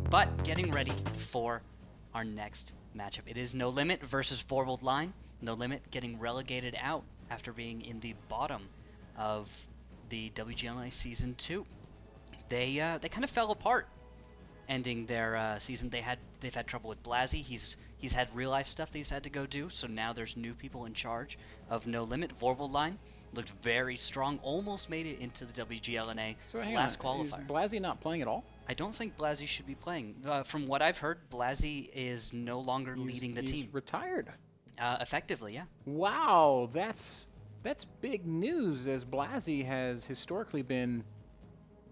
But getting ready for our next matchup. It is No Limit versus Vorbild Line. No Limit getting relegated out after being in the bottom of the WGLNA Season 2. They kind of fell apart ending their season. They've had trouble with Blasi. He's had real life stuff that he's had to go do, so now there's new people in charge of No Limit. Vorbild Line looked very strong, almost made it into the WGLNA last qualifier. Is Blasi not playing at all? I don't think Blasi should be playing. From what I've heard, Blasi is no longer leading the team. He's retired. Effectively, yeah. Wow, that's big news, as Blasi has historically been,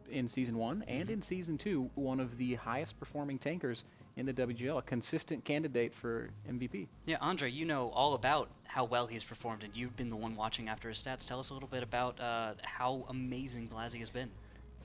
in Season 1 and in Season 2, one of the highest performing tankers in the WGL, a consistent candidate for MVP. Yeah, Andre, you know all about how well he's performed, and you've been the one watching after his stats. Tell us a little bit about how amazing Blasi has been.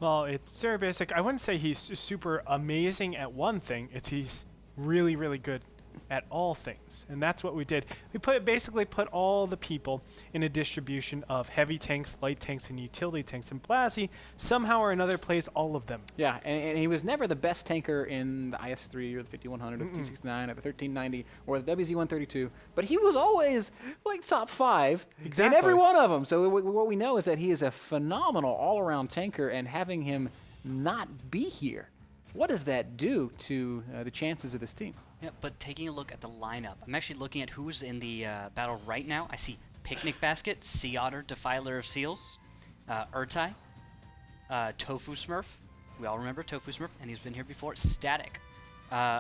Well, it's very basic. I wouldn't say he's super amazing at one thing. He's really, really good at all things, and that's what we did. We basically put all the people in a distribution of heavy tanks, light tanks, and utility tanks, and Blasi somehow or another plays all of them. Yeah, and he was never the best tanker in the IS-3 or the 5100 or the T-69 or the 1390 or the WZ-132, but he was always like top 5 in every one of them. So what we know is that he is a phenomenal all-around tanker, and having him not be here, what does that do to the chances of this team? Yeah, but taking a look at the lineup, I'm actually looking at who's in the battle right now. I see Picnic Basket, Sea Otter, Defiler of Seals, Urtai, Tofu Smurf. We all remember Tofu Smurf, and he's been here before. Static,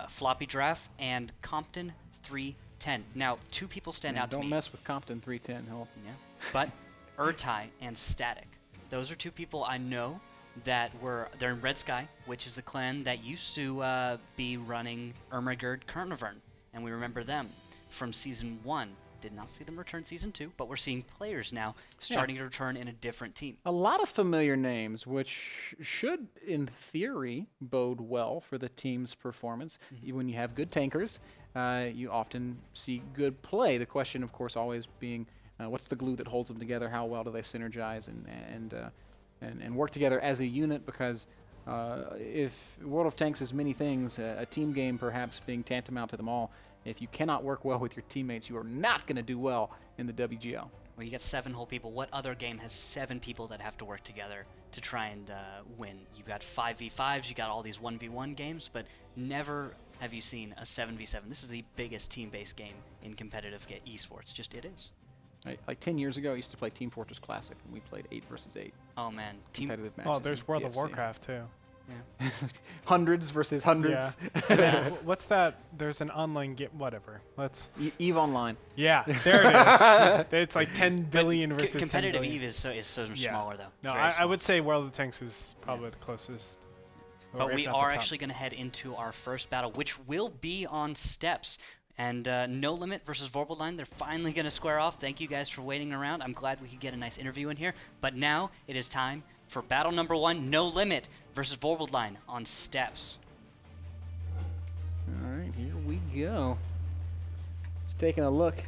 Floppy Giraffe, and Compton 310. Now, 2 people stand out to me. Don't mess with Compton 310. Yeah, but Urtai and Static. Those are 2 people I know that they're in Red Sky, which is the clan that used to be running Ermagerd Carnivern, and we remember them from Season 1. Did not see them return Season 2, but we're seeing players now starting to return in a different team. A lot of familiar names, which should, in theory, bode well for the team's performance. When you have good tankers, you often see good play. The question, of course, always being, what's the glue that holds them together? How well do they synergize and work together as a unit? Because if World of Tanks is many things, a team game perhaps being tantamount to them all, if you cannot work well with your teammates, you are not going to do well in the WGL. Well, you get 7 whole people. What other game has 7 people that have to work together to try and win? You've got 5v5s, you got all these 1v1 games, but never have you seen a 7v7. This is the biggest team-based game in competitive esports. Just it is. Like 10 years ago, I used to play Team Fortress Classic, and we played 8 versus 8. Oh, man. Competitive matches. Oh, there's World of Warcraft, too. Yeah. Hundreds versus hundreds. Yeah. And then, what's that? There's an online game. Whatever. Let's. EVE Online. Yeah, there it is. It's like 10 billion versus 10 billion. Competitive EVE is so smaller, though. No, I would say World of Tanks is probably the closest. But we are actually going to head into our first battle, which will be on steps. And No Limit versus Vorbild Line, they're finally going to square off. Thank you guys for waiting around. I'm glad we could get a nice interview in here. But now it is time for battle number 1, No Limit versus Vorbild Line on steps. All right, here we go. Just taking a look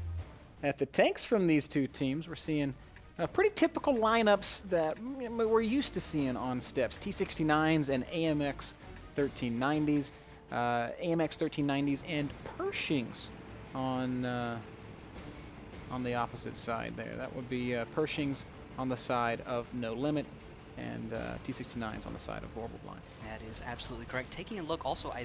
at the tanks from these 2 teams. We're seeing pretty typical lineups that we're used to seeing on steps. T69s and AMX 1390s. AMX 1390s and Pershings on the opposite side there. That would be Pershings on the side of No Limit and T69s on the side of Vorbild Line. That is absolutely correct. Taking a look also, I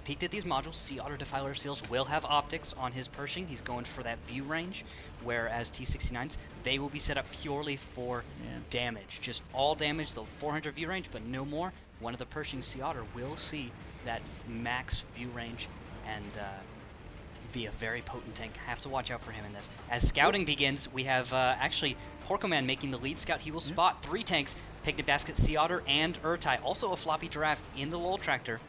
peeked at these modules. Sea Otter Defiler of Seals will have optics on his Pershing. He's going for that view range, whereas T69s, they will be set up purely for damage. Just all damage, the 400 view range, but no more. One of the Pershing Sea Otter will see that max view range and be a very potent tank. Have to watch out for him in this. As scouting begins, we have actually Porcoman making the lead scout. He will spot 3 tanks, Picnic Basket, Sea Otter, and Urtai. Also a Floppy Giraffe in the Lol Tractor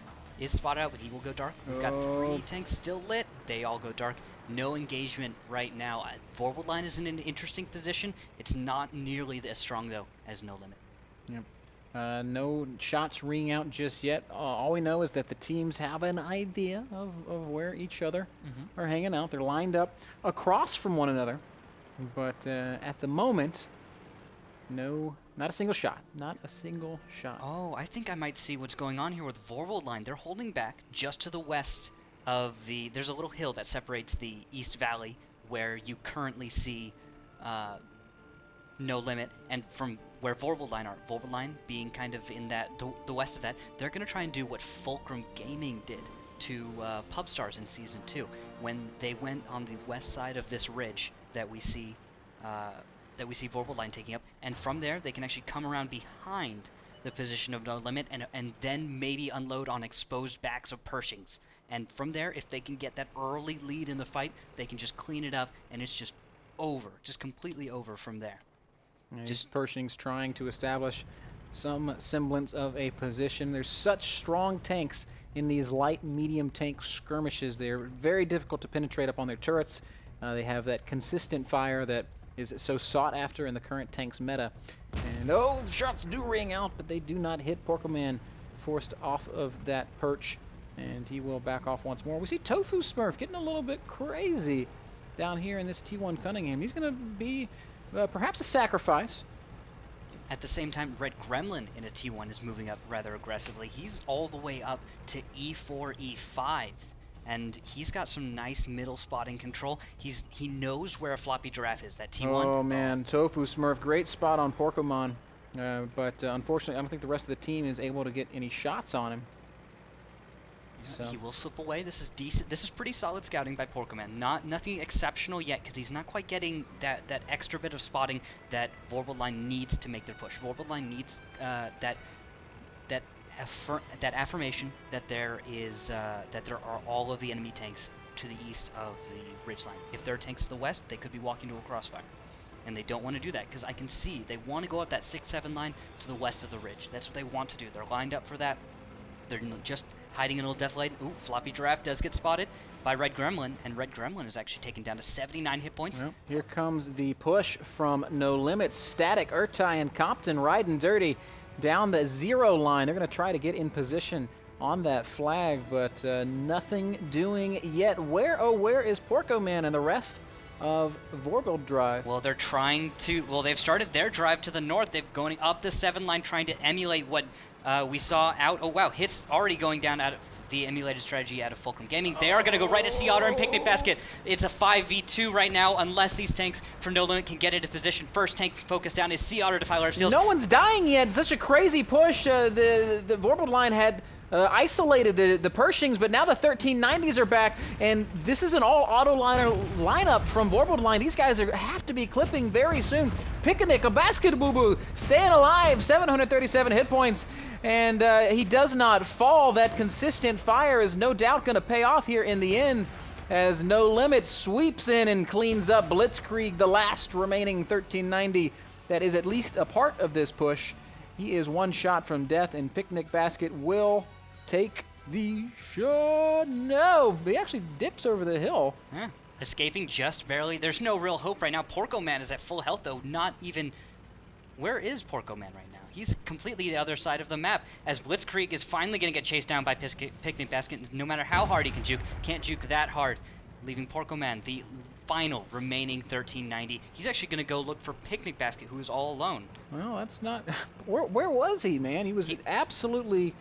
is spotted out, but he will go dark. We've got 3 tanks still lit. They all go dark. No engagement right now. Vorbild Line is in an interesting position. It's not nearly as strong, though, as No Limit. Yep. No shots ringing out just yet. All we know is that the teams have an idea of where each other are hanging out. They're lined up across from one another. But at the moment, no Not a single shot. Not a single shot. Oh, I think I might see what's going on here with Vorbild line. They're holding back just to the west of the... There's a little hill that separates the East Valley where you currently see No Limit, and from where Vorbild line are, Vorbild line being kind of in that the west of that, they're going to try and do what Fulcrum Gaming did to Pubstars in Season 2 when they went on the west side of this ridge that we see Vorbild line taking up, and from there they can actually come around behind the position of No Limit and then maybe unload on exposed backs of Pershings. And from there, if they can get that early lead in the fight, they can just clean it up, and it's just over, just completely over from there. Just Pershing's trying to establish some semblance of a position. There's such strong tanks in these light and medium tank skirmishes. They're very difficult to penetrate up on their turrets. They have that consistent fire that is so sought after in the current tanks meta. And oh, shots do ring out, but they do not hit. Porcoman forced off of that perch, and he will back off once more. We see Tofu Smurf getting a little bit crazy down here in this T1 Cunningham. He's going to be perhaps a sacrifice. At the same time, Red Gremlin in a T1 is moving up rather aggressively. He's all the way up to E4, E5, and he's got some nice middle spotting control. He knows where a floppy giraffe is, that T1. Oh, man. Tofu Smurf, great spot on Porcomon, but unfortunately, I don't think the rest of the team is able to get any shots on him. So. He will slip away. This is decent. This is pretty solid scouting by Porcoman. Nothing exceptional yet, because he's not quite getting that extra bit of spotting that Vorbild line needs to make their push. Vorbild line needs that affirmation that there are all of the enemy tanks to the east of the ridgeline. If there are tanks to the west, they could be walking to a crossfire, and they don't want to do that because I can see they want to go up that 6-7 line to the west of the ridge. That's what they want to do. They're lined up for that. They're just hiding in a little death light. Ooh, floppy giraffe does get spotted by Red Gremlin, and Red Gremlin is actually taken down to 79 hit points. Well, here comes the push from No Limit. Static, Urtai, and Compton riding dirty down the 0 line. They're going to try to get in position on that flag, but nothing doing yet. Where is Porcoman and the rest of Vorbild drive? Well, they're trying to... Well, they've started their drive to the north. They've going up the 7 line, trying to emulate what we saw out... Oh, wow. Hits already going down out of the emulated strategy out of Fulcrum Gaming. They are going to go right to Sea Otter and Picnic Basket. It's a 5v2 right now, unless these tanks from No Limit can get into position. First tank focused down is Sea Otter Defiler of Seals. No one's dying yet. It's such a crazy push. The Vorbild line had... isolated the Pershings, but now the 1390s are back, and this is an all-auto lineup from Vorbild line. These guys have to be clipping very soon. Picnic, a basket boo-boo, staying alive, 737 hit points, and he does not fall. That consistent fire is no doubt going to pay off here in the end, as No Limit sweeps in and cleans up Blitzkrieg, the last remaining 1390 that is at least a part of this push. He is one shot from death, and Picnic Basket will take the shot. No, he actually dips over the hill. Yeah. Escaping just barely. There's no real hope right now. Porcoman is at full health, though. Not even... Where is Porcoman right now? He's completely the other side of the map, as Blitzkrieg is finally going to get chased down by Picnic Basket. No matter how hard he can juke, can't juke that hard, leaving Porcoman the final remaining 1390. He's actually going to go look for Picnic Basket, who is all alone. Well, that's not... Where was he, man? He was absolutely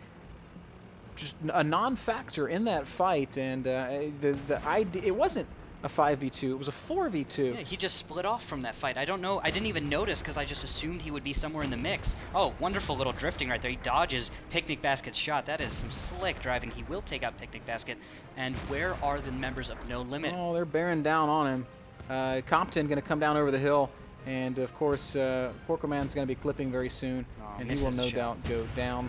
just a non-factor in that fight, and the idea... It wasn't a 5v2, it was a 4v2. Yeah, he just split off from that fight. I don't know. I didn't even notice because I just assumed he would be somewhere in the mix. Oh, wonderful little drifting right there. He dodges Picnic Basket's shot. That is some slick driving. He will take out Picnic Basket. And where are the members of No Limit? Oh, they're bearing down on him. Compton going to come down over the hill, and of course, Porcoman's going to be clipping very soon, and he will no doubt go down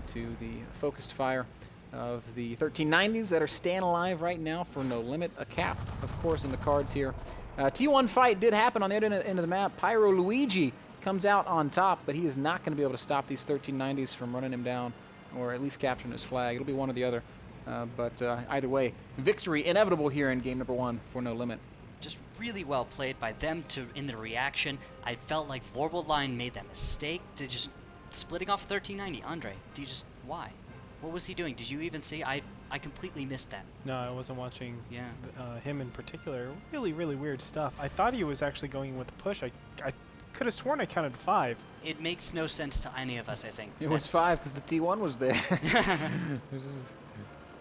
to the focused fire of the 1390s that are staying alive right now for No Limit. A cap, of course, in the cards here. T1 fight did happen on the other end of the map. Pyro Luigi comes out on top, but he is not going to be able to stop these 1390s from running him down, or at least capturing his flag. It'll be one or the other. But either way, victory inevitable here in game number 1 for No Limit. Just really well played by them in the reaction. I felt like Vorbild line made that mistake to just splitting off 1390. Andre, why? What was he doing? Did you even see? I completely missed that. No, I wasn't watching Yeah. him in particular. Really, really weird stuff. I thought he was actually going with the push. I could have sworn I counted 5. It makes no sense to any of us, I think. It was 5 because the T1 was there.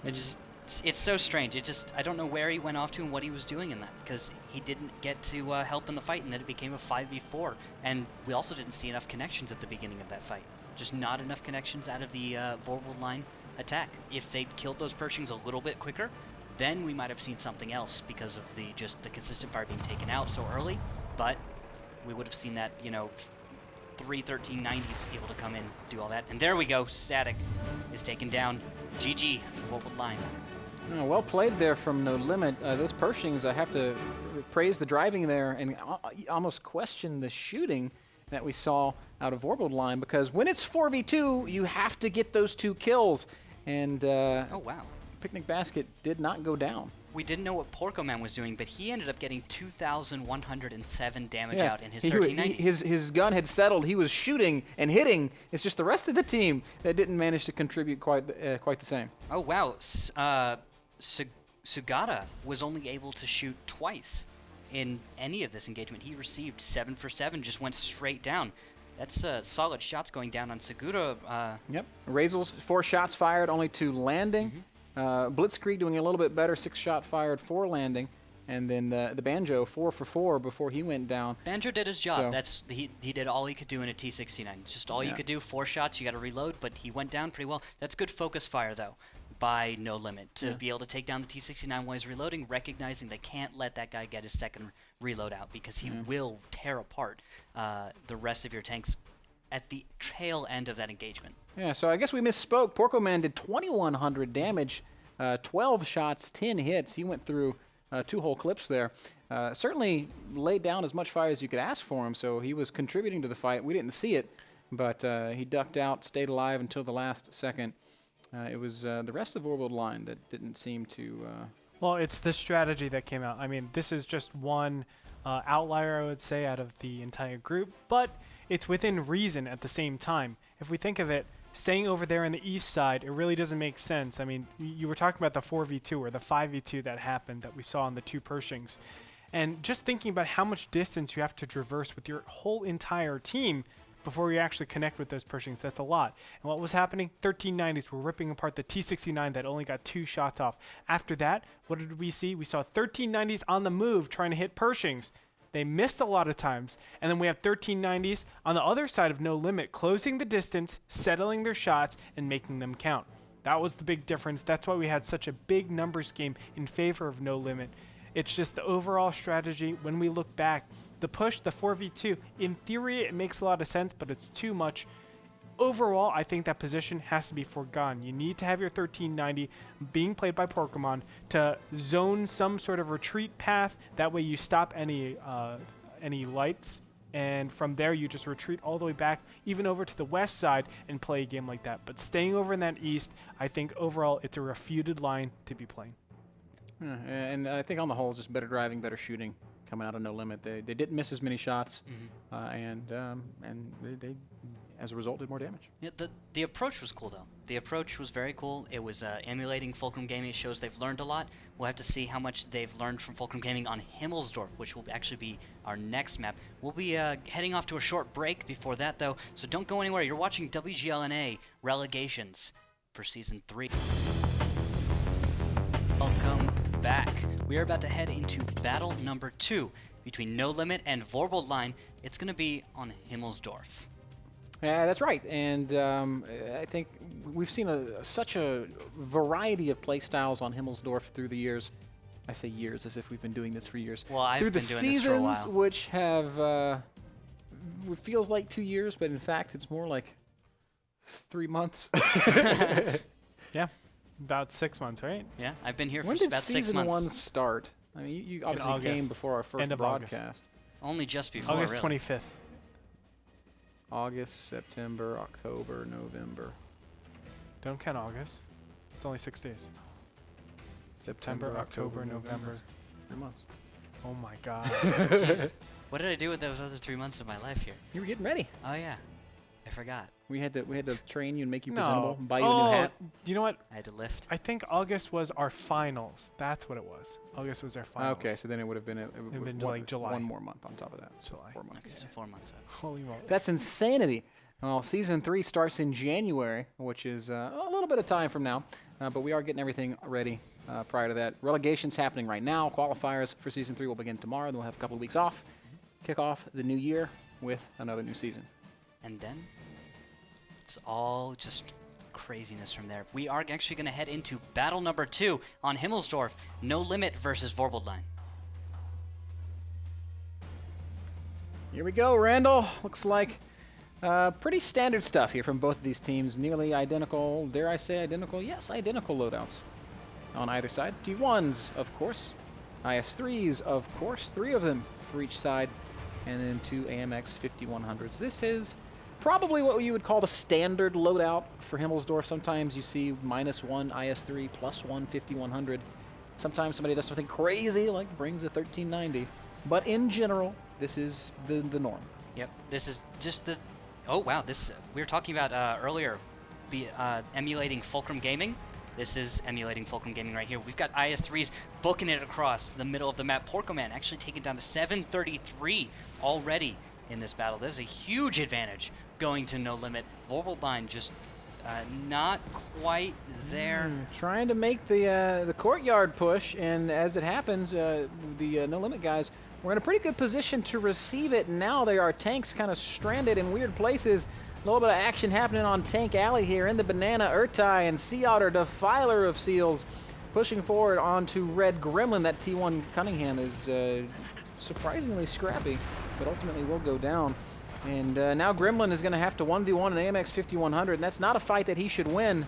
It's so strange. I don't know where he went off to and what he was doing in that, because he didn't get to help in the fight, and then it became a 5v4. And we also didn't see enough connections at the beginning of that fight. Just not enough connections out of the Vorbild line attack. If they'd killed those Pershings a little bit quicker, then we might have seen something else because of the consistent fire being taken out so early. But we would have seen that, 31390s able to come in, do all that. And there we go. Static is taken down. GG, Vorbild line. Oh, well played there from No Limit. Those Pershings, I have to praise the driving there and almost question the shooting that we saw out of Vorbild line, because when it's 4v2, you have to get those 2 kills. And oh, wow. Picnic Basket did not go down. We didn't know what Porco Man was doing, but he ended up getting 2,107 damage out in his 1390. His gun had settled. He was shooting and hitting. It's just the rest of the team that didn't manage to contribute quite the same. Oh, wow. Sugata was only able to shoot twice in any of this engagement. He received 7 for 7, just went straight down. That's solid shots going down on Sugata. Yep. Razel's 4 shots fired, only 2 landing. Blitzkrieg doing a little bit better, 6 shot fired, 4 landing. And then the Banjo, 4 for 4 before he went down. Banjo did his job. He did all he could do in a T69. Just all you could do, 4 shots, you got to reload, but he went down pretty well. That's good focus fire, though, by No Limit, to be able to take down the T69 while he's reloading, recognizing they can't let that guy get his second reload out, because he will tear apart the rest of your tanks at the tail end of that engagement. Yeah, so I guess we misspoke. Porco Man did 2,100 damage, 12 shots, 10 hits. He went through 2 whole clips there. Certainly laid down as much fire as you could ask for him, so he was contributing to the fight. We didn't see it, but he ducked out, stayed alive until the last second. It was the rest of the Vorbild line that didn't seem to... Well, it's the strategy that came out. I mean, this is just one outlier, I would say, out of the entire group, but it's within reason at the same time. If we think of it, staying over there on the east side, it really doesn't make sense. I mean, you were talking about the 4v2 or the 5v2 that happened that we saw on the 2 Pershings. And just thinking about how much distance you have to traverse with your whole entire team before you actually connect with those Pershings, that's a lot. And what was happening? 1390s were ripping apart the T69 that only got 2 shots off. After that, what did we see? We saw 1390s on the move trying to hit Pershings. They missed a lot of times, and then we have 1390s on the other side of No Limit, closing the distance, settling their shots, and making them count. That was the big difference. That's why we had such a big numbers game in favor of No Limit. It's just the overall strategy. When we look back, the push, the 4v2, in theory, it makes a lot of sense, but it's too much. Overall, I think that position has to be forgone. You need to have your 1390 being played by Pokemon to zone some sort of retreat path. That way you stop any lights, and from there you just retreat all the way back, even over to the west side, and play a game like that. But staying over in that east, I think overall it's a refuted line to be playing. Yeah, and I think on the whole, just better driving, better shooting coming out of No Limit. They didn't miss as many shots, and they as a result, did more damage. Yeah, the approach was cool, though. The approach was very cool. It was emulating Fulcrum Gaming. It shows they've learned a lot. We'll have to see how much they've learned from Fulcrum Gaming on Himmelsdorf, which will actually be our next map. We'll be heading off to a short break before that, though, so don't go anywhere. You're watching WGLNA Relegations for Season 3. Welcome back. We are about to head into battle number 2 between No Limit and Vorbild line. It's going to be on Himmelsdorf. Yeah, that's right, and I think we've seen such a variety of play styles on Himmelsdorf through the years. I say years as if we've been doing this for years. Well, I've been doing this for a while. Which have, it feels like 2 years, but in fact it's more like 3 months. Yeah, about 6 months, right? Yeah, I've been here for when about 6 months. When did Season 1 start? I mean, you obviously came before our first broadcast. August. Only just before, August really. 25th. August, September, October, November. Don't count August. It's only 6 days. September, October, November. 3 months. Oh my God. Jesus. What did I do with those other 3 months of my life here? You were getting ready. Oh, yeah. I forgot. We had to train you and make you No. presentable, buy you a new hat. You know what? I had to lift. I think August was our finals. That's what it was. August was our finals. Okay, so then it would have been been like July. one more month on top of that. So July. 4 months. Okay, so 4 months out. Holy moly. That's insanity. Well, season 3 starts in January, which is a little bit of time from now, but we are getting everything ready prior to that. Relegation's happening right now. Qualifiers for season 3 will begin tomorrow. Then we'll have a couple of weeks off. Kick off the new year with another new season. And then it's all just craziness from there. We are actually going to head into battle number 2 on Himmelsdorf. No Limit versus Vorbild line. Here we go, Randall. Looks like pretty standard stuff here from both of these teams. Nearly identical, dare I say identical? Yes, identical loadouts on either side. T1s, of course. IS-3s, of course. 3 of them for each side. And then 2 AMX 5100s. This is probably what you would call the standard loadout for Himmelsdorf. Sometimes you see -1 IS-3, +1 5100. Sometimes somebody does something crazy, like brings a 1390. But in general, this is the norm. Yep, this is just the... Oh, wow, this... we were talking about earlier, emulating Fulcrum Gaming. This is emulating Fulcrum Gaming right here. We've got IS-3s booking it across the middle of the map. Porcoman actually taken down to 733 already in this battle. There's a huge advantage going to No Limit. Vorbild line just not quite there. Trying to make the courtyard push, and as it happens, the No Limit guys were in a pretty good position to receive it. Now there are tanks kind of stranded in weird places. A little bit of action happening on Tank Alley here in the Banana. Urtai and Sea Otter, Defiler of Seals, pushing forward onto Red Gremlin. That T1 Cunningham is surprisingly scrappy, but ultimately will go down. And now Gremlin is going to have to 1v1 an AMX 5100, and that's not a fight that he should win,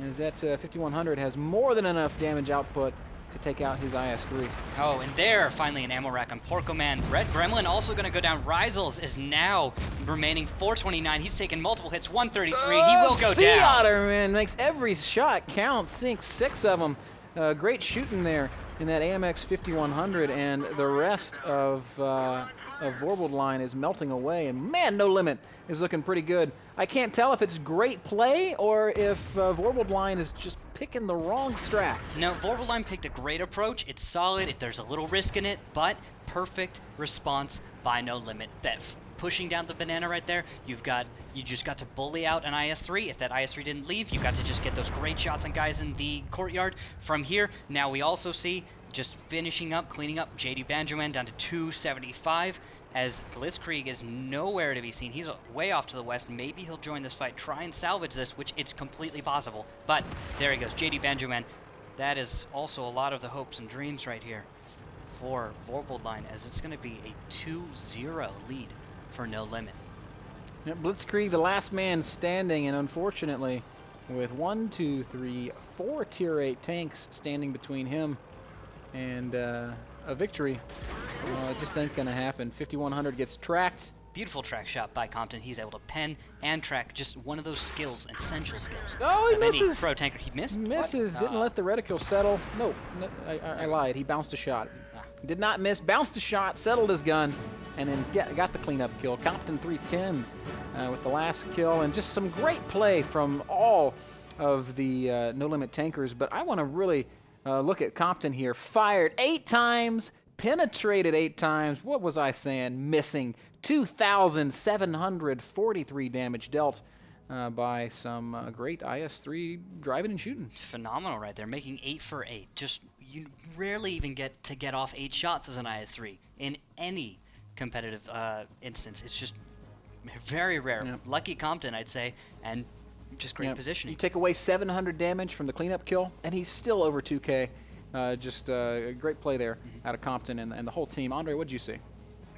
as that 5100 has more than enough damage output to take out his IS-3. Oh, and there, finally an ammo rack on Porcoman. Red Gremlin also going to go down. Rizels is now remaining 429. He's taken multiple hits, 133. He will go Sea down. Otter, man, makes every shot count, sinks 6 of them. Great shooting there in that AMX 5100, and the rest of Vorbild line is melting away, and man, No Limit is looking pretty good. I can't tell if it's great play or if Vorbild line is just picking the wrong strats. No, Vorbild line picked a great approach. It's solid. There's a little risk in it, but perfect response by No Limit. Pushing down the banana right there, you just got to bully out an IS-3. If that IS-3 didn't leave, you got to just get those great shots on guys in the courtyard. From here, now we also see, just finishing up, cleaning up, JD Banjoman down to 275, as Blitzkrieg is nowhere to be seen. He's way off to the west. Maybe he'll join this fight, try and salvage this, which it's completely possible. But there he goes, JD Banjoman. That is also a lot of the hopes and dreams right here for Vorbild line, as it's going to be a 2-0 lead for No Limit. Yep, Blitzkrieg, the last man standing, and unfortunately, with 4 Tier 8 tanks standing between him and a victory, it just ain't gonna happen. 5100 gets tracked. Beautiful track shot by Compton. He's able to pen and track, just one of those skills, essential skills. Oh, he of any misses. pro tanker. He missed? Misses. What? Didn't let the reticule settle. No, I lied. He bounced a shot. Did not miss. Bounced a shot. Settled his gun, and then got the cleanup kill. Compton 310 with the last kill, and just some great play from all of the No Limit tankers. But I want to really look at Compton here. Fired 8 times. Penetrated 8 times. What was I saying? Missing. 2,743 damage dealt by some great IS-3 driving and shooting. Phenomenal right there, making 8 for 8. Just, you rarely even get to get off 8 shots as an IS-3 in any competitive instance. It's just very rare. Yep. Lucky Compton, I'd say, and just great positioning. You take away 700 damage from the cleanup kill, and he's still over 2K. Just a great play there out of Compton and the whole team. Andre, what did you see?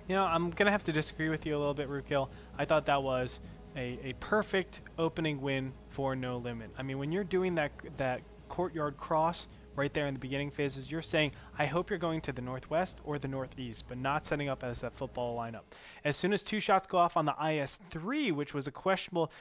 You know, I'm going to have to disagree with you a little bit, Rookil. I thought that was a perfect opening win for No Limit. I mean, when you're doing that courtyard cross right there in the beginning phases, you're saying, I hope you're going to the northwest or the northeast, but not setting up as that football lineup. As soon as 2 shots go off on the IS-3, which was a questionable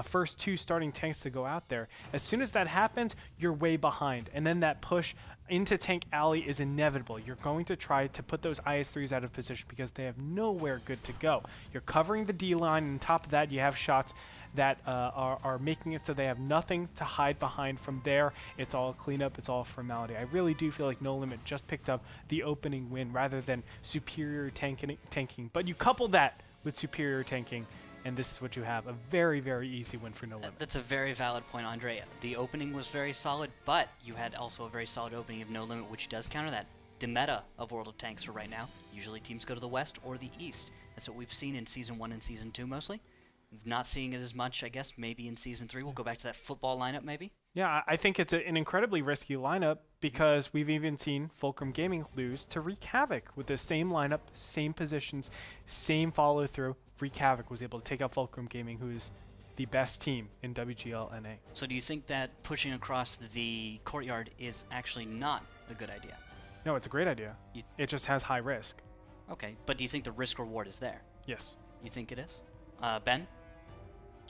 first 2 starting tanks to go out there, as soon as that happens, you're way behind. And then that push into Tank Alley is inevitable. You're going to try to put those IS-3s out of position because they have nowhere good to go. You're covering the D line, and on top of that, you have shots that are making it so they have nothing to hide behind from there. It's all cleanup, it's all formality. I really do feel like No Limit just picked up the opening win rather than superior tanking. But you couple that with superior tanking, and this is what you have, a very, very easy win for No Limit. That's a very valid point, Andre. The opening was very solid, but you had also a very solid opening of No Limit, which does counter that. The meta of World of Tanks for right now, usually teams go to the west or the east. That's what we've seen in Season 1 and Season 2 mostly. Not seeing it as much, I guess, maybe in Season 3. We'll go back to that football lineup, maybe. Yeah, I think it's an incredibly risky lineup because we've even seen Fulcrum Gaming lose to Wreak Havoc with the same lineup, same positions, same follow-through. Wreak Havoc was able to take out Fulcrum Gaming, who is the best team in WGLNA. So do you think that pushing across the courtyard is actually not a good idea? No, it's a great idea. It just has high risk. Okay, but do you think the risk-reward is there? Yes. You think it is? Ben?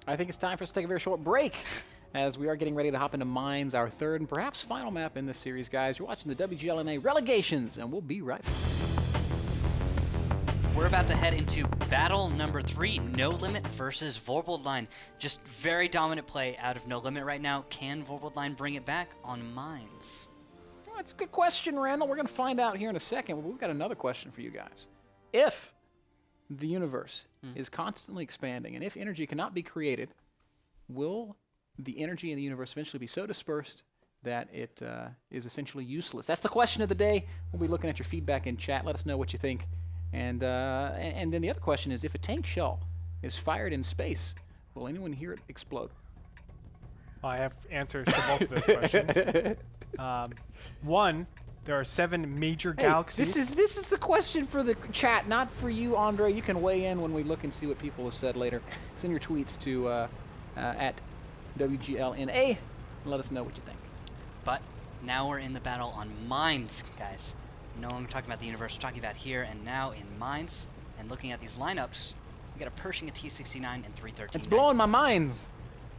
I think it's time for us to take a very short break as we are getting ready to hop into Mines, our third and perhaps final map in this series, guys. You're watching the WGLNA Relegations, and we'll be right back. We're about to head into battle number 3, No Limit versus Vorbild Line. Just very dominant play out of No Limit right now. Can Vorbild Line bring it back on Mines? Well, that's a good question, Randall. We're going to find out here in a second, but we've got another question for you guys. If the universe is constantly expanding, and if energy cannot be created, will the energy in the universe eventually be so dispersed that it is essentially useless? That's the question of the day. We'll be looking at your feedback in chat. Let us know what you think. And then the other question is, if a tank shell is fired in space, will anyone hear it explode? I have answers to both of those questions. One, there are 7 major galaxies. This is the question for the chat, not for you, Andre. You can weigh in when we look and see what people have said later. Send your tweets to at WGLNA and let us know what you think. But now we're in the battle on Mines, guys. No longer talking about the universe, we're talking about here and now in Mines. And looking at these lineups, we got a Pershing, a T-69, and 313. It's blowing my minds.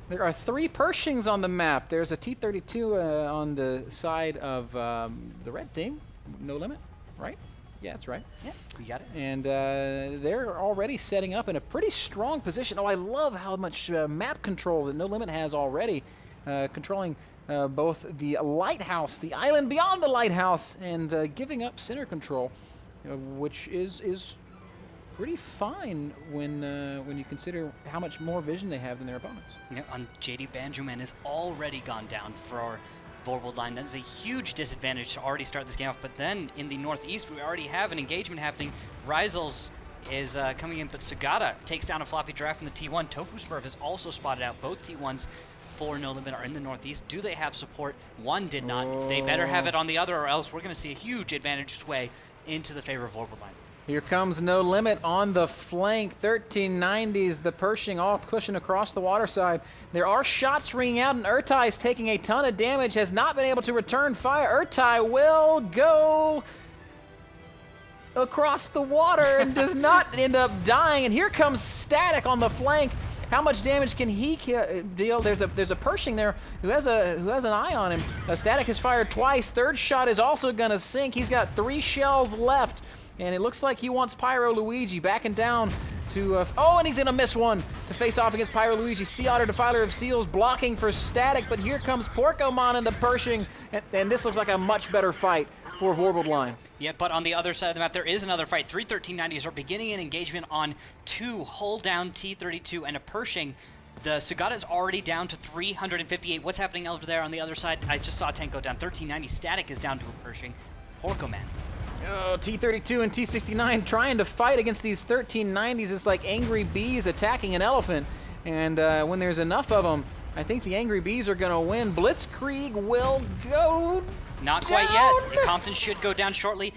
There are 3 Pershings on the map. There's a T-32 on the side of the red team, No Limit, right? Yeah, that's right. Yeah, we got it. And they're already setting up in a pretty strong position. Oh, I love how much map control that No Limit has already, controlling both the lighthouse, the island beyond the lighthouse, and giving up center control, which is pretty fine when you consider how much more vision they have than their opponents. Yeah, JD Banjoman has already gone down for our Vorbild Line. That is a huge disadvantage to already start this game off. But then in the northeast, we already have an engagement happening. Rizels is coming in, but Sagata takes down a floppy draft from the T1. Tofu Smurf is also spotted out. Both T1s for No Limit are in the northeast. Do they have support? One did not. They better have it on the other, or else we're going to see a huge advantage sway into the favor of Vorbild Line. Here comes No Limit on the flank. 1390s, the Pershing all pushing across the water side. There are shots ringing out, and Urtai is taking a ton of damage, has not been able to return fire. Urtai will go across the water and does not end up dying. And here comes Static on the flank. How much damage can he deal? There's a Pershing there who has an eye on him. Static has fired twice. Third shot is also gonna sink. He's got 3 shells left. And it looks like he wants Pyro Luigi backing down to... oh, and he's going to miss one to face off against Pyro Luigi. Sea Otter, Defiler of Seals, blocking for Static. But here comes Porcomon in the Pershing. And this looks like a much better fight for Vorbild Line. Yeah, but on the other side of the map, there is another fight. 3 1390s are beginning an engagement on 2 hull-down T-32 and a Pershing. The Sagata is already down to 358. What's happening over there on the other side? I just saw a tank go down. 1390 Static is down to a Pershing. Porcoman. Oh, T-32 and T-69 trying to fight against these 1390s. It's like angry bees attacking an elephant. And when there's enough of them, I think the angry bees are going to win. Blitzkrieg will go Not down. quite yet. Compton should go down shortly.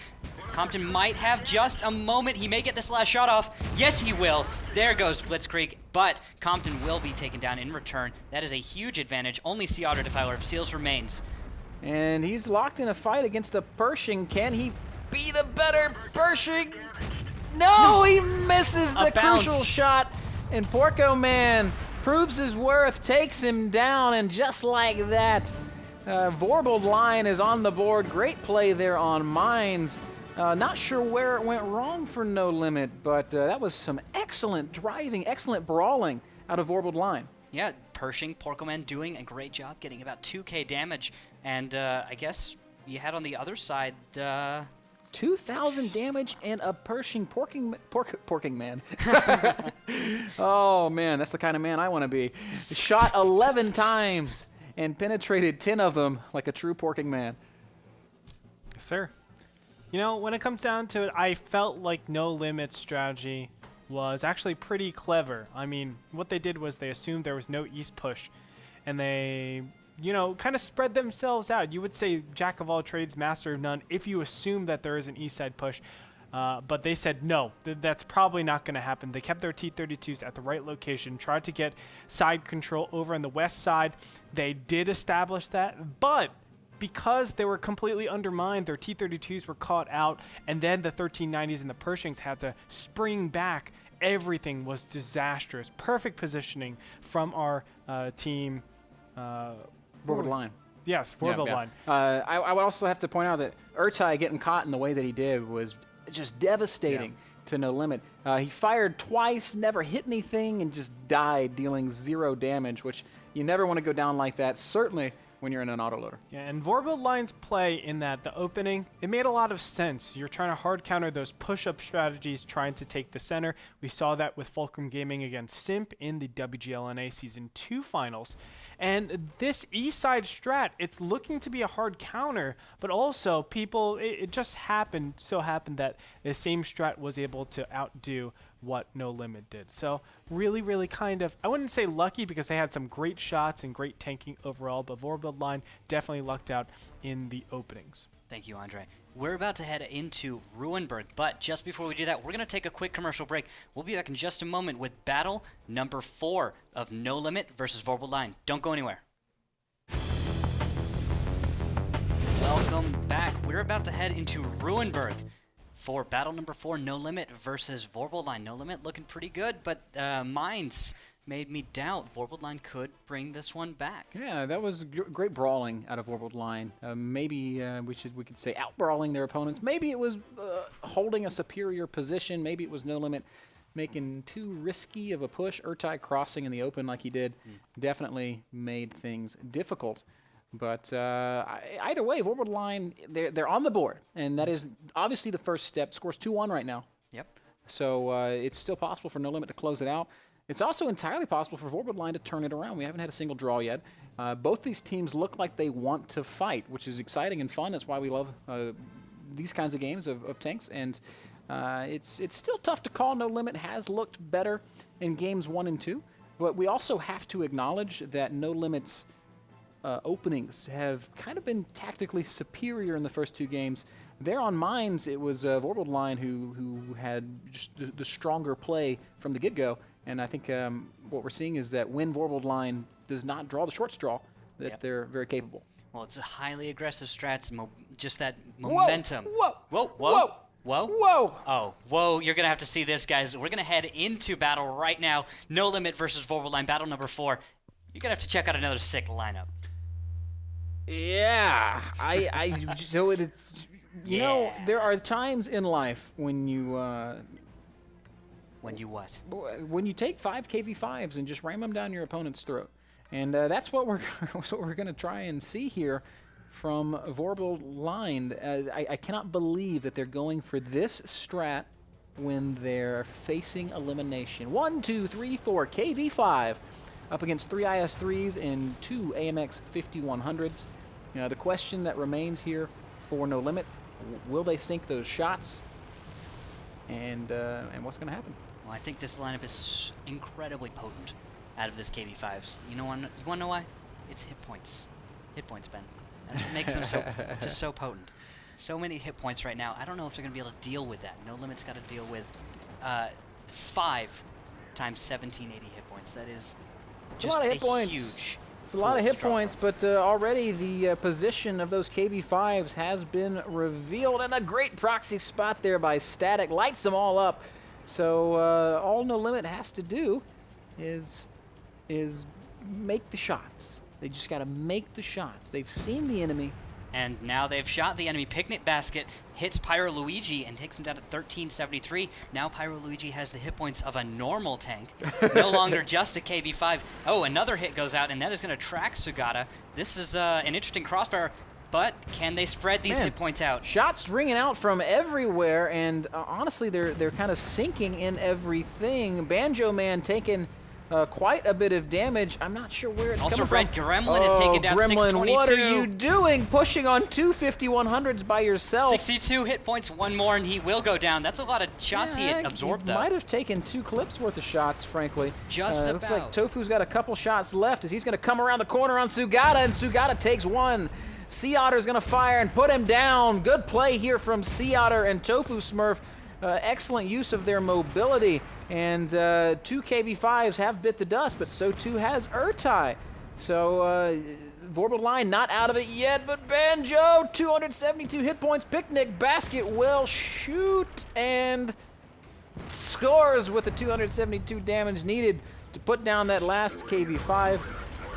Compton might have just a moment. He may get this last shot off. Yes, he will. There goes Blitzkrieg. But Compton will be taken down in return. That is a huge advantage. Only Sea Otter Defiler of Seals remains. And he's locked in a fight against a Pershing. Can he be the better Pershing? No, he misses the crucial shot. And Porco Man proves his worth, takes him down, and just like that, Vorbild line is on the board. Great play there on mines. Not sure where it went wrong for No Limit, but that was some excellent driving, excellent brawling out of Vorbild line. Yeah, Pershing, Porco Man doing a great job getting about 2k damage. And I guess you had on the other side... 2,000 damage and a Pershing porking man. Oh, man, that's the kind of man I want to be. Shot 11 times and penetrated 10 of them like a true porking man. Yes, sir. You know, when it comes down to it, I felt like No Limit strategy was actually pretty clever. I mean, what they did was they assumed there was no east push, and they, you know, kind of spread themselves out. You would say jack of all trades, master of none, if you assume that there is an east side push. But they said no, that's probably not going to happen. They kept their T-32s at the right location, tried to get side control over on the west side. They did establish that, but because they were completely undermined, their T-32s were caught out, and then the 1390s and the Pershings had to spring back. Everything was disastrous. Perfect positioning from our team. Vorbild line. Yes, Vorbild line. I would also have to point out that Urtai getting caught in the way that he did was just devastating to No Limit. He fired twice, never hit anything, and just died, dealing 0 damage, which you never want to go down like that, certainly when you're in an autoloader. Yeah, and Vorbild line's play in that the opening, it made a lot of sense. You're trying to hard counter those push-up strategies, trying to take the center. We saw that with Fulcrum Gaming against Simp in the WGLNA Season 2 finals. And this east side strat, it's looking to be a hard counter, but also people, it just so happened that the same strat was able to outdo what No Limit did. So really, really kind of, I wouldn't say lucky because they had some great shots and great tanking overall, but Vorbild line definitely lucked out in the openings. Thank you, Andre. We're about to head into Ruinberg, but just before we do that, we're going to take a quick commercial break. We'll be back in just a moment with battle number 4 of No Limit versus Vorbild line. Don't go anywhere. Welcome back. We're about to head into Ruinberg for battle number 4, No Limit versus Vorbild line. No Limit looking pretty good, but mines made me doubt Vorbild line could bring this one back. Yeah, that was great brawling out of Vorbild line. Maybe we could say out-brawling their opponents. Maybe it was holding a superior position. Maybe it was No Limit making too risky of a push. Urtai crossing in the open like he did definitely made things difficult. But either way, Vorbild line, they're on the board, and that is obviously the first step. Scores 2-1 right now. Yep. So it's still possible for No Limit to close it out. It's also entirely possible for Vorbild line to turn it around. We haven't had a single draw yet. Both these teams look like they want to fight, which is exciting and fun. That's why we love these kinds of games of tanks. And it's still tough to call. No Limit has looked better in games 1 and 2. But we also have to acknowledge that No Limit's openings have kind of been tactically superior in the first 2 games. There on mines, it was Vorbild line who had just the stronger play from the get-go. And I think what we're seeing is that when Vorbild line does not draw the short straw, that they're very capable. Well, it's a highly aggressive strats, just that momentum. Whoa! Whoa! Whoa! Whoa! Whoa! Oh, whoa, you're going to have to see this, guys. We're going to head into battle right now. No Limit versus Vorbild line, battle number 4. You're going to have to check out another sick lineup. Yeah. So it's, you know, there are times in life when you... When you what? When you take 5 KV5s and just ram them down your opponent's throat. And that's what we're going to try and see here from Vorbild line. I cannot believe that they're going for this strat when they're facing elimination. 1, 2, 3, 4 KV5 up against 3 IS-3s and 2 AMX 5100s. You know, the question that remains here for No Limit, will they sink those shots? And what's going to happen? Well, I think this lineup is incredibly potent out of this KV5s. You want to know why? It's hit points. Hit points, Ben. That's what makes them just so potent. So many hit points right now. I don't know if they're going to be able to deal with that. No Limit's got to deal with 5 times 1780 hit points. That is just a lot of hit points. huge. It's a lot of hit points, but already the position of those KV-5s has been revealed, and a great proxy spot there by Static. Lights them all up. So all No Limit has to do is make the shots. They just got to make the shots. They've seen the enemy. And now they've shot the enemy. Picnic Basket hits Pyro Luigi and takes him down to 1373. Now Pyro Luigi has the hit points of a normal tank, no longer just a KV-5. Oh, another hit goes out, and that is going to track Sugata. This is an interesting crossfire, but can they spread these hit points out? Shots ringing out from everywhere, and honestly, they're kind of sinking in everything. Banjo Man taking quite a bit of damage. I'm not sure where it's also, coming Red from. Gremlin is taken down Gremlin, 622. what are you doing? Pushing on 25100s by yourself. 62 hit points, one more, and he will go down. That's a lot of shots he had absorbed, though. Might have taken 2 clips worth of shots, frankly. Just Looks like Tofu's got a couple shots left as he's going to come around the corner on Sugata, and Sugata takes one. Sea Otter's going to fire and put him down. Good play here from Sea Otter and Tofu Smurf. Excellent use of their mobility. And 2 KV-5s have bit the dust, but so too has Urtai. So Vorbild line not out of it yet, but Banjo, 272 hit points. Picnic Basket will shoot and scores with the 272 damage needed to put down that last KV-5.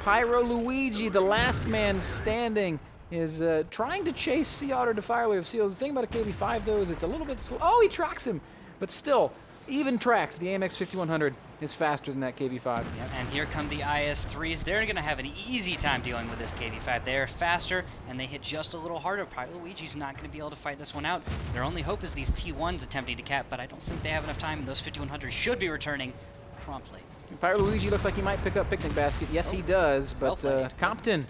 Pyro Luigi, the last man standing, is trying to chase Sea Otter Defiler of Seals. The thing about a KV-5, though, is it's a little bit slow. Oh, he tracks him, but still, even tracked, the AMX 5100 is faster than that KV-5. Yep, and here come the IS-3s. They're going to have an easy time dealing with this KV-5. They're faster, and they hit just a little harder. Pyro Luigi's not going to be able to fight this one out. Their only hope is these T1s attempting to cap, but I don't think they have enough time, and those 5100s should be returning promptly. Pyro Luigi looks like he might pick up Picnic Basket. Yes, he does, but Compton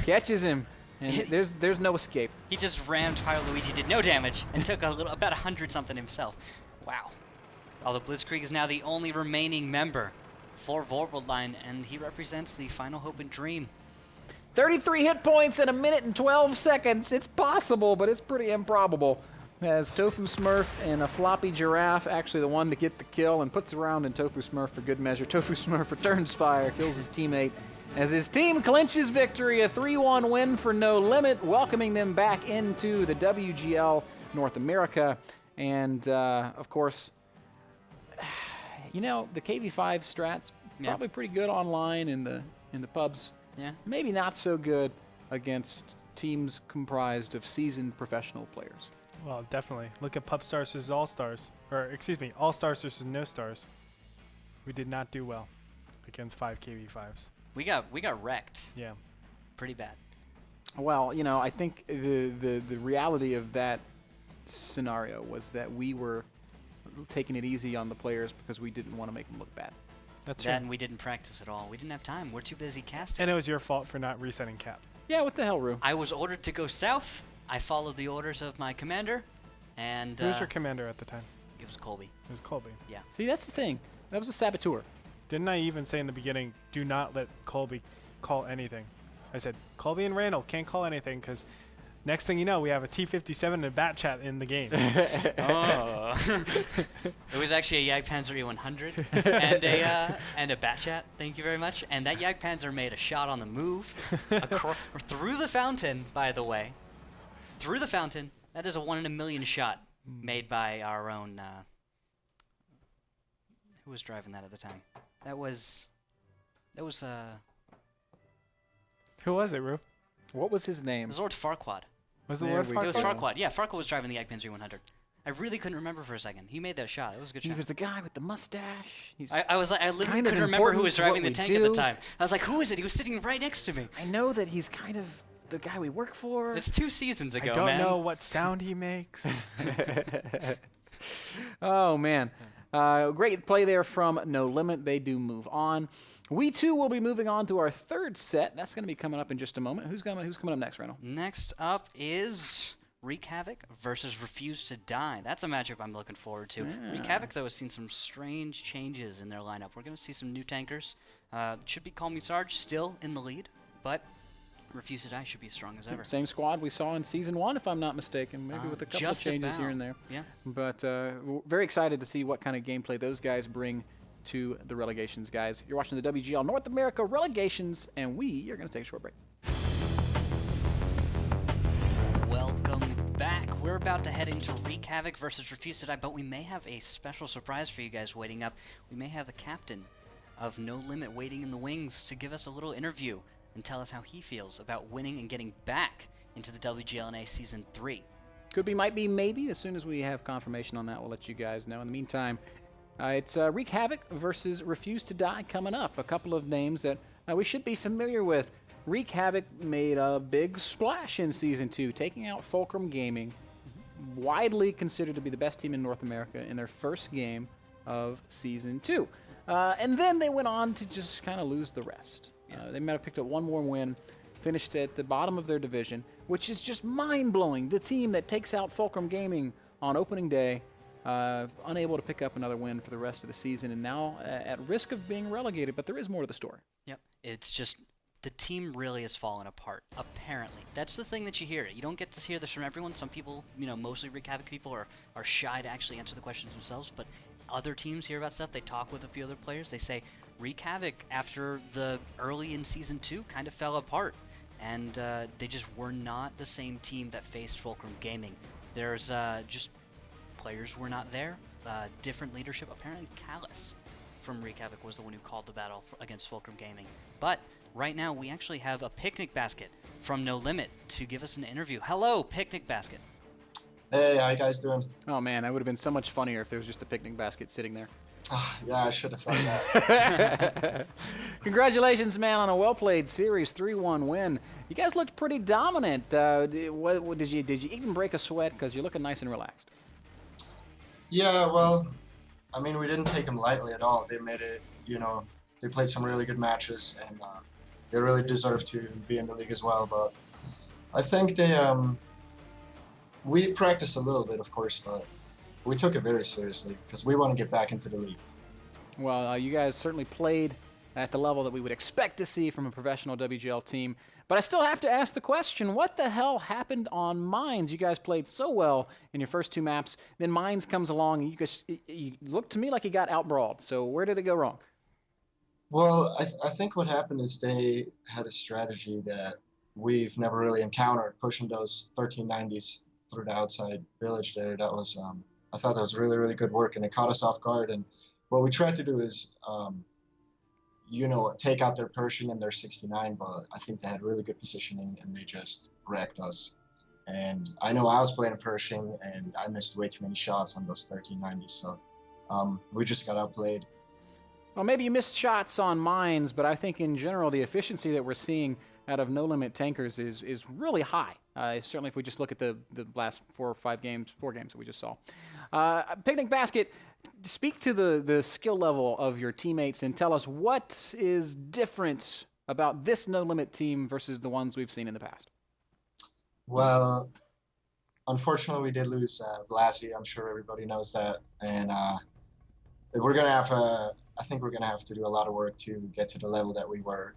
catches him. And there's no escape. He just rammed Pyro Luigi, did no damage, and took about 100 something himself. Wow. Although Blitzkrieg is now the only remaining member for Vorbild line, and he represents the final hope and dream. 33 hit points in 1 minute and 12 seconds. It's possible, but it's pretty improbable. As Tofu Smurf and a Floppy Giraffe, actually the one to get the kill, and puts around in Tofu Smurf for good measure. Tofu Smurf returns fire, kills his teammate. As his team clinches victory, a 3-1 win for No Limit, welcoming them back into the WGL North America. And, of course, you know, the KV-5 strats, probably pretty good online in the pubs. Yeah. Maybe not so good against teams comprised of seasoned professional players. Well, definitely. Look at Pub Stars versus All Stars. Or, excuse me, All Stars versus No Stars. We did not do well against 5 KV-5s. We got wrecked. Yeah. Pretty bad. Well, you know, I think the reality of that scenario was that we were taking it easy on the players because we didn't want to make them look bad. That's right. And we didn't practice at all. We didn't have time. We're too busy casting. And it was your fault for not resetting cap. Yeah, what the hell, Rue? I was ordered to go south. I followed the orders of my commander, and Who was your commander at the time? it was Colby. It was Colby. Yeah. See, that's the thing. That was a saboteur. Didn't I even say in the beginning, do not let Colby call anything? I said, Colby and Randall can't call anything because next thing you know, we have a T-57 and a Bat Chat in the game. Oh. It was actually a Jagdpanzer 100 and a Batchat. Thank you very much. And that Jagdpanzer made a shot on the move through the fountain. By the way, through the fountain. That is a 1 in a million shot made by our own. Who was driving that at the time? That was. Who was it, Rue? What was his name? Lord Farquaad. Was the There Lord we Farquaad? It was Farquaad. Yeah, Farquaad was driving the Jagdpanzer 100. I really couldn't remember for a second. He made that shot. It was a good He shot. was the guy with the mustache. He's I was like, I literally kind of couldn't remember who important was to driving what the we tank at the do. time. I was like, who is it? He was sitting right next to me. I know that he's kind of the guy we work for. It's 2 seasons ago, I don't man. know what sound he makes. Oh, man. Great play there from No Limit. They do move on. We, too, will be moving on to our third set. That's going to be coming up in just a moment. Who's coming up next, Randall? Next up is Wreak Havoc versus Refuse to Die. That's a matchup I'm looking forward to. Wreak Havoc, though, has seen some strange changes in their lineup. We're going to see some new tankers. Should be Call Me Sarge still in the lead, but Refuse to Die should be as strong as ever. Same squad we saw in Season 1, if I'm not mistaken, maybe with a couple of Just changes about. here and there. Yeah. But very excited to see what kind of gameplay those guys bring to the relegations, guys. You're watching the WGL North America Relegations, and we are going to take a short break. Welcome back. We're about to head into Wreak Havoc versus Refuse to Die, but we may have a special surprise for you guys waiting up. We may have the captain of No Limit waiting in the wings to give us a little interview and tell us how he feels about winning and getting back into the WGLNA Season 3. Could be, might be, maybe. As soon as we have confirmation on that, we'll let you guys know. In the meantime, it's Wreak Havoc versus Refuse to Die coming up. A couple of names that we should be familiar with. Wreak Havoc made a big splash in Season 2, taking out Fulcrum Gaming, widely considered to be the best team in North America in their first game of Season 2. And then they went on to just kind of lose the rest. They might have picked up one more win, finished at the bottom of their division, which is just mind-blowing. The team that takes out Fulcrum Gaming on opening day, unable to pick up another win for the rest of the season, and now at risk of being relegated, but there is more to the story. Yep, it's just the team really has fallen apart, apparently. That's the thing that you hear. You don't get to hear this from everyone. Some people, mostly Wreak Havoc people are shy to actually answer the questions themselves, but other teams hear about stuff. They talk with a few other players. They say Wreak Havoc, after the early in Season 2, kind of fell apart, and they just were not the same team that faced Fulcrum Gaming. There's just players were not there, different leadership. Apparently Callus from Wreak Havoc was the one who called the battle against Fulcrum Gaming. But right now we actually have a Picnic Basket from No Limit to give us an interview. Hello, Picnic Basket. Hey, how you guys doing? Oh man, that would have been so much funnier if there was just a picnic basket sitting there. Yeah, I should have thought that. Congratulations, man, on a well-played Series 3-1 win. You guys looked pretty dominant. Did you even break a sweat? Because you're looking nice and relaxed. Yeah, well, I mean, we didn't take them lightly at all. They made it, they played some really good matches, and they really deserve to be in the league as well. But I think we practiced a little bit, of course, but we took it very seriously because we want to get back into the league. Well, you guys certainly played at the level that we would expect to see from a professional WGL team. But I still have to ask the question, what the hell happened on Mines? You guys played so well in your first two maps. Then Mines comes along, and you looked to me like you got outbrawled. So where did it go wrong? Well, I think what happened is they had a strategy that we've never really encountered, pushing those 1390s through the outside village there. That was, I thought that was really, really good work, and it caught us off guard. And what we tried to do is, take out their Pershing and their 69, but I think they had really good positioning, and they just wrecked us. And I know I was playing a Pershing, and I missed way too many shots on those 1390s, so we just got outplayed. Well, maybe you missed shots on Mines, but I think in general the efficiency that we're seeing out of No Limit tankers is really high. Certainly if we just look at the last four games that we just saw. Picnic Basket, speak to the skill level of your teammates and tell us what is different about this No Limit team versus the ones we've seen in the past. Well, unfortunately we did lose Blassie. I'm sure everybody knows that. And we're going to have I think we're going to have to do a lot of work to get to the level that we were.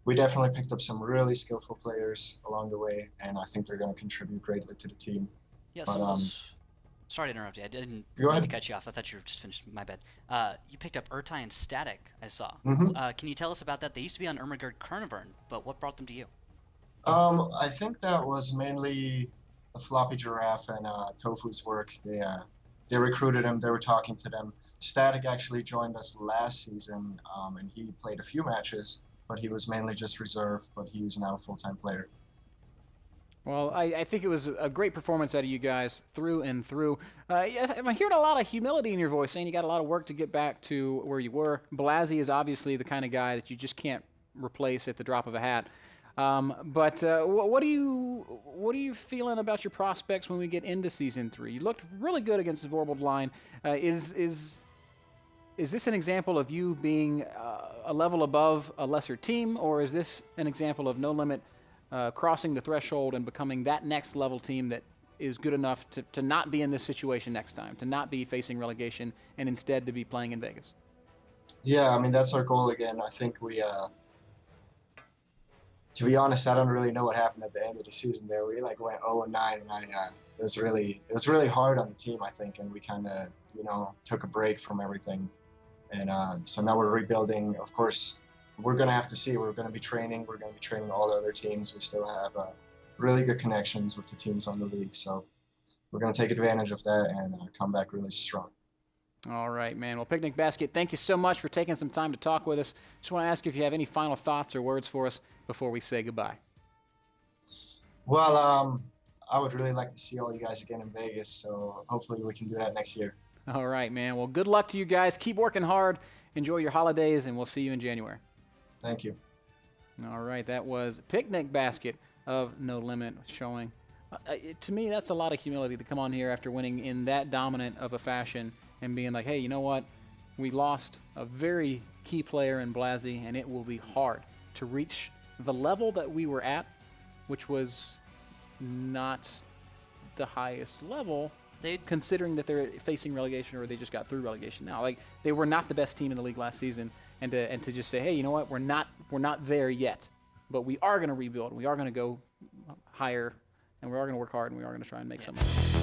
We definitely picked up some really skillful players along the way, and I think they're going to contribute greatly to the team. Yeah, but, some of those... Sorry to interrupt you. I didn't Go ahead. mean to cut you off. I thought you were just finished. My bad. You picked up Urtai and Static, I saw. Mm-hmm. Can you tell us about that? They used to be on Ermagerd Kernavern, but what brought them to you? I think that was mainly a Floppy Giraffe and Tofu's work. They recruited him. They were talking to them. Static actually joined us last season, and he played a few matches, but he was mainly just reserve, but he's now a full-time player. Well, I think it was a great performance out of you guys through and through. I'm hearing a lot of humility in your voice, saying you got a lot of work to get back to where you were. Blassie is obviously the kind of guy that you just can't replace at the drop of a hat. But what are you feeling about your prospects when we get into Season 3? You looked really good against the Vorbild line. Is this an example of you being a level above a lesser team, or is this an example of No Limit crossing the threshold and becoming that next level team that is good enough to not be in this situation next time, to not be facing relegation, and instead to be playing in Vegas? Yeah, I mean, that's our goal again. I think we, to be honest, I don't really know what happened at the end of the season there. We went 0-9, and it was really hard on the team, I think, and we kind of, took a break from everything. And so now we're rebuilding. Of course, we're going to have to see. We're going to be training. We're going to be training all the other teams. We still have really good connections with the teams on the league. So we're going to take advantage of that and come back really strong. All right, man. Well, Picnic Basket, thank you so much for taking some time to talk with us. Just want to ask you if you have any final thoughts or words for us before we say goodbye. Well, I would really like to see all you guys again in Vegas. So hopefully we can do that next year. All right, man. Well, good luck to you guys. Keep working hard. Enjoy your holidays, and we'll see you in January. Thank you. All right, that was Picnic Basket of No Limit showing. To me, that's a lot of humility to come on here after winning in that dominant of a fashion and being like, hey, you know what? We lost a very key player in Blasi, and it will be hard to reach the level that we were at, which was not the highest level, considering that they're facing relegation or they just got through relegation now. Like, they were not the best team in the league last season, and to just say, hey, you know what? We're not there yet, but we are going to rebuild. We are going to go higher, and we are going to work hard, and we are going to try and make something.